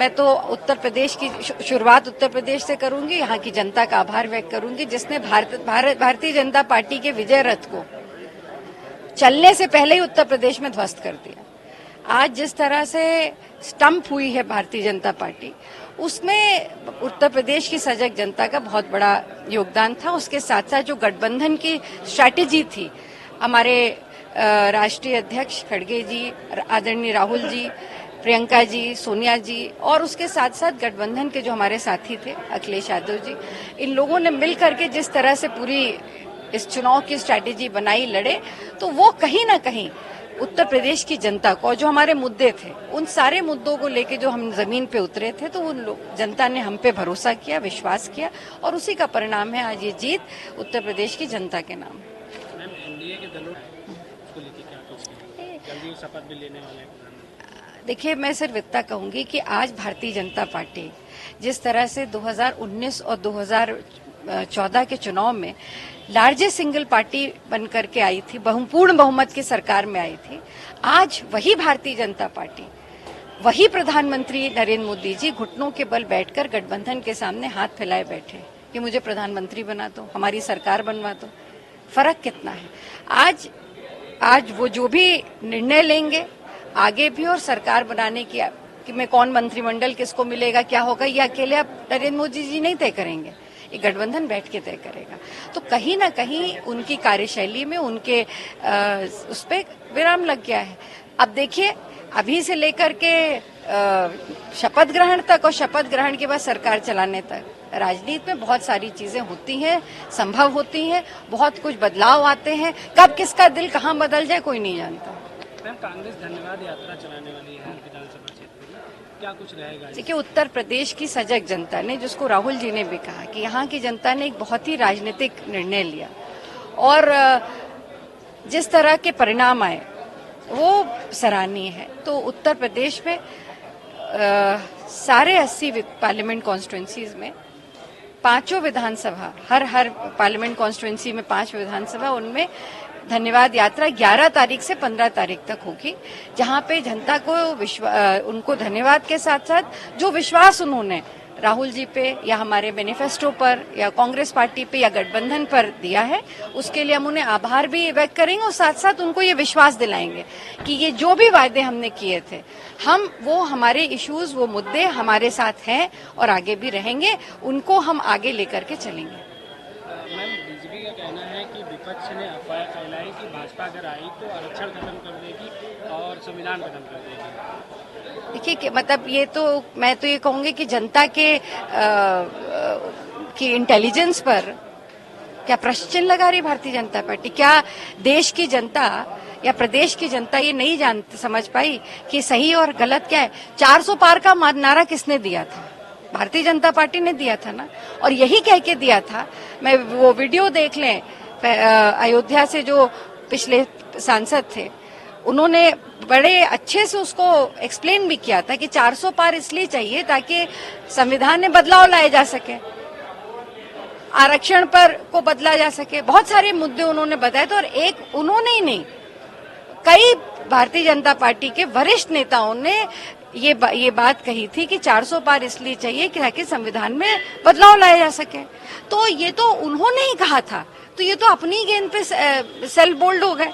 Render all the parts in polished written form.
मैं तो उत्तर प्रदेश की शुरुआत उत्तर प्रदेश से करूंगी, यहाँ की जनता का आभार व्यक्त करूंगी जिसने भारतीय जनता पार्टी के विजय रथ को चलने से पहले ही उत्तर प्रदेश में ध्वस्त कर दिया। आज जिस तरह से स्टंप हुई है भारतीय जनता पार्टी, उसमें उत्तर प्रदेश की सजग जनता का बहुत बड़ा योगदान था। उसके साथ साथ जो गठबंधन की स्ट्रैटेजी थी, हमारे राष्ट्रीय अध्यक्ष खड़गे जी, आदरणीय राहुल जी, प्रियंका जी, सोनिया जी और उसके साथ साथ गठबंधन के जो हमारे साथी थे अखिलेश यादव जी, इन लोगों ने मिल करके जिस तरह से पूरी इस चुनाव की स्ट्रैटेजी बनाई, लड़े, तो वो कहीं ना कहीं उत्तर प्रदेश की जनता को, जो हमारे मुद्दे थे, उन सारे मुद्दों को लेके जो हम जमीन पे उतरे थे, तो उन जनता ने हम पे भरोसा किया, विश्वास किया और उसी का परिणाम है आज ये जीत उत्तर प्रदेश की जनता के नाम। एनडीए के दलों को लेके क्या कुछ जल्दी शपथ भी लेने वाले हैं? देखिए, मैं सिर्फ इतना कहूंगी कि आज भारतीय जनता पार्टी जिस तरह से 2019 और 2014 के चुनाव में लार्जेस्ट सिंगल पार्टी बनकर के आई थी, पूर्ण बहुमत की सरकार में आई थी, आज वही भारतीय जनता पार्टी, वही प्रधानमंत्री नरेंद्र मोदी जी घुटनों के बल बैठकर गठबंधन के सामने हाथ फैलाए बैठे कि मुझे प्रधानमंत्री बना दो, हमारी सरकार बनवा दो। फर्क कितना है? आज वो जो भी निर्णय लेंगे आगे भी और सरकार बनाने की कि मैं कौन मंत्रिमंडल किसको मिलेगा, क्या होगा, ये अकेले अब नरेंद्र मोदी जी नहीं तय करेंगे, ये गठबंधन बैठ के तय करेगा। तो कहीं ना कहीं उनकी कार्यशैली में उनके उस पे विराम लग गया है। अब देखिए, अभी से लेकर के शपथ ग्रहण तक और शपथ ग्रहण के बाद सरकार चलाने तक राजनीति में बहुत सारी चीजें होती हैं, संभव होती हैं, बहुत कुछ बदलाव आते हैं। कब किसका दिल कहाँ बदल जाए कोई नहीं जानता। कांग्रेस धन्यवाद यात्रा चलाने वाली है विधानसभा क्षेत्र में, क्या कुछ रहेगा? देखिए, उत्तर प्रदेश की सजग जनता ने, जिसको राहुल जी ने भी कहा कि यहाँ की जनता ने एक बहुत ही राजनीतिक निर्णय लिया और जिस तरह के परिणाम आए वो सराहनीय है। तो उत्तर प्रदेश में सारे 80 पार्लियामेंट कॉन्स्टिट्यूंसीज में पांचों विधानसभा, हर पार्लियामेंट कॉन्स्टिट्यूंसी में 5 विधानसभा, उनमें धन्यवाद यात्रा 11 तारीख से 15 तारीख तक होगी, जहां पे जनता को उनको धन्यवाद के साथ साथ जो विश्वास उन्होंने राहुल जी पे या हमारे मैनिफेस्टो पर या कांग्रेस पार्टी पे या गठबंधन पर दिया है, उसके लिए हम उन्हें आभार भी व्यक्त करेंगे और साथ साथ उनको ये विश्वास दिलाएंगे कि ये जो भी वायदे हमने किए थे, वो हमारे इश्यूज, वो मुद्दे हमारे साथ हैं और आगे भी रहेंगे, उनको हम आगे लेकर के चलेंगे। मैम, बीजेपी का कहना है कि विपक्ष ने अफवाह फैलाई कि भाजपा अगर आई तो आरक्षण खत्म कर देगी और संविधान खत्म कर देगी। देखिए, मतलब ये तो मैं तो ये कहूंगी कि जनता के की इंटेलिजेंस पर क्या प्रश्न चिन्ह लगा रही भारतीय जनता पार्टी? क्या देश की जनता या प्रदेश की जनता ये नहीं समझ पाई कि सही और गलत क्या है? 400 पार का नारा किसने दिया था? भारतीय जनता पार्टी ने दिया था ना, और यही कह के दिया था। मैं वो वीडियो देख लें, अयोध्या से जो पिछले सांसद थे, उन्होंने बड़े अच्छे से उसको एक्सप्लेन भी किया था कि 400 पार इसलिए चाहिए ताकि संविधान में बदलाव लाए जा सके, आरक्षण पर को बदला जा सके। बहुत सारे मुद्दे उन्होंने बताए थे और एक उन्होंने ही नहीं, कई भारतीय जनता पार्टी के वरिष्ठ नेताओं ने ये बात कही थी कि 400 पार इसलिए चाहिए कि ताकि संविधान में बदलाव लाया जा सके। तो ये तो उन्होंने ही कहा था, तो ये तो अपनी गेंद पे सेल्फ बोल्ड हो गए।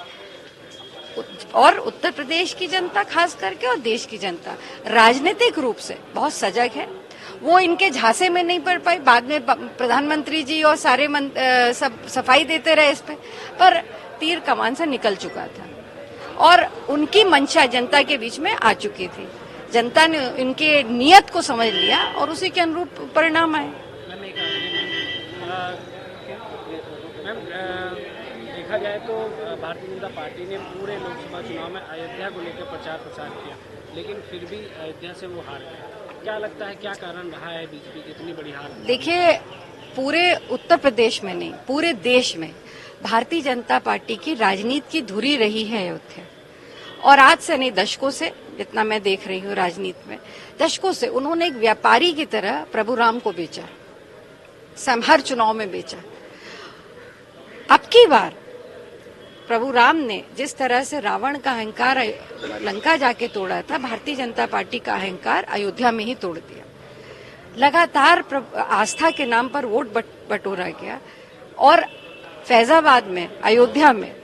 और उत्तर प्रदेश की जनता खास करके और देश की जनता राजनीतिक रूप से बहुत सजग है। वो इनके झांसे में नहीं पड़ पाई। बाद में प्रधानमंत्री जी और सारे सब सफाई देते रहे इस पर तीर कमान से निकल चुका था और उनकी मंशा जनता के बीच में आ चुकी थी। जनता ने इनके नियत को समझ लिया और उसी के अनुरूप परिणाम आए। देखा जाए तो भारतीय जनता पार्टी ने पूरे लोकसभा चुनाव में अयोध्या को लेकर प्रचार प्रसार किया, लेकिन फिर भी अयोध्या से वो हार गए। क्या लगता है, क्या कारण रहा है बीजेपी की इतनी बड़ी हार? देखिए, पूरे उत्तर प्रदेश में नहीं, पूरे देश में भारतीय जनता पार्टी की राजनीति की धुरी रही है अयोध्या। और आज से नहीं, दशकों से, जितना मैं देख रही हूँ राजनीति में, दशकों से उन्होंने एक व्यापारी की तरह प्रभु राम को बेचा, हर चुनाव में बेचा। अब की बार प्रभु राम ने जिस तरह से रावण का अहंकार लंका जाके तोड़ा था, भारतीय जनता पार्टी का अहंकार अयोध्या में ही तोड़ दिया। लगातार आस्था के नाम पर वोट बटोरा गया और फैजाबाद में, अयोध्या में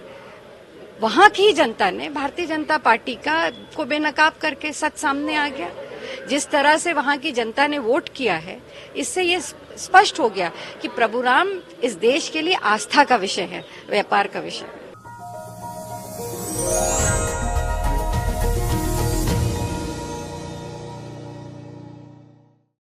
वहां की जनता ने भारतीय जनता पार्टी को बेनकाब करके सच सामने आ गया। जिस तरह से वहां की जनता ने वोट किया है, इससे ये स्पष्ट हो गया कि प्रभु राम इस देश के लिए आस्था का विषय है, व्यापार का विषय।